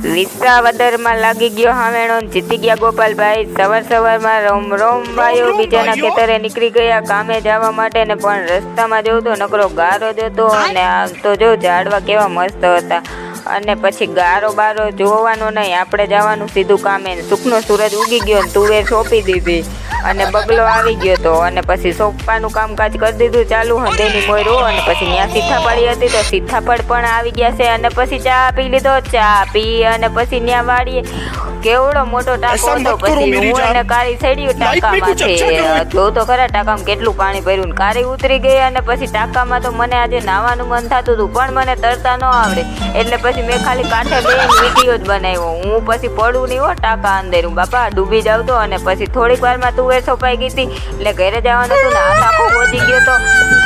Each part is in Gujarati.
વિસાવદરમાં લાગી ગયો હામેણો, જીતી ગયા ગોપાલભાઈ। સવારમાં રોમ રોમ ભાઈઓ બીજાના ખેતરે નીકળી ગયા કામે જવા માટે ને પણ રસ્તામાં જોઉં તો નકરો ગારો જ હતો અને આમ તો જો ઝાડવા કેવા મસ્ત હતા। અને પછી ગારો બારો જોવાનો નહીં, આપણે જવાનું સીધું કામે। સુખનો સૂરજ ઉગી ગયો ને તુવેર સોંપી દીધી અને બગલો આવી ગયો તો અને પછી સોંપવાનું કામકાજ કરી દીધું ચાલુ હંધેની મોયરો। અને પછી ત્યાં સીતાફળી હતી તો સીતાફળ પણ આવી ગયા છે। અને પછી ચા પી લીધો, ચા પી અને પછી ત્યાં વાળીએ કેવડો મોટો ટાંકો હતો, પછી હું એને કાળી સડ્યું ટાંકામાં જો તો ખરા ટાંકામાં કેટલું પાણી ભર્યું, કાળી ઉતરી ગઈ। અને પછી ટાંકામાં તો મને આજે નાવાનું મન થતું હતું પણ મને તરતા ન આવડે, એટલે પછી મેં ખાલી કાંઠે બેસીને વિડીયો જ બનાવ્યો। હું પછી પડું નહીં હો ટાંકા અંદર, હું બાપા ડૂબી જાવ તો। અને પછી થોડીક વારમાં તુવેર સોંપાઈ ગઈ હતી એટલે ઘરે જવાનું હતું ને હાથ આખો પહોંચી ગયો હતો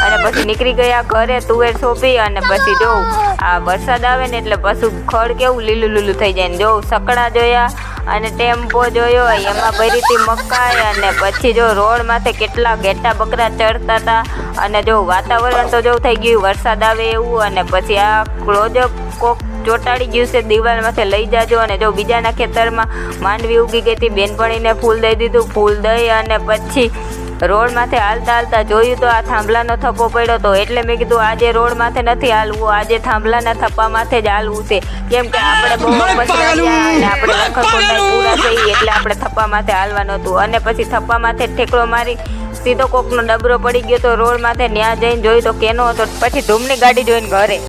અને પછી નીકળી ગયા ઘરે તુવેર સોંપી। અને પછી જોઉં આ વરસાદ આવે ને એટલે પશુ ખડ કેવું લીલું લીલું થઈ જાય ને જોઉં સકડા જોયા અને ટેમ્પો જોયો એમાં ભરી હતી મકાઈ। અને પછી જો રોડ માથે કેટલા ઘેટા બકરા ચડતા હતા અને જો વાતાવરણ તો જો થઈ ગયું વરસાદ આવે એવું। અને પછી આ ક્લોઝઅપ કોક ચોટાડી ગયું છે દિવાલ માથે લઈ જાજો। અને જો બીજાના ખેતરમાં માંડવી ઉગી ગઈ હતી, બેનપણીને ફૂલ દઈ દીધું, ફૂલ દઈ અને પછી રોડ માથે હાલતા હાલતા જોયું તો આ થાંભલાનો થપ્પો પડ્યો હતો, એટલે મેં કીધું આજે રોડ માથે નથી હાલવું, આજે થાંભલાના થપ્પા માથે જ હાલવું છે, કેમ કે આપણે બહુ પછડાયા અને આપણે લખકોંડા પૂરા થઈ એટલે આપણે થપ્પા માથે હાલવાનું હતું। અને પછી થપ્પા માથે ઠેકડો મારી સીધો કોકનો ડબરો પડી ગયો તો રોડ માથે, ત્યાં જઈને જોયું તો કેનો હતો, પછી ધૂમની ગાડી જોઈને ઘરે।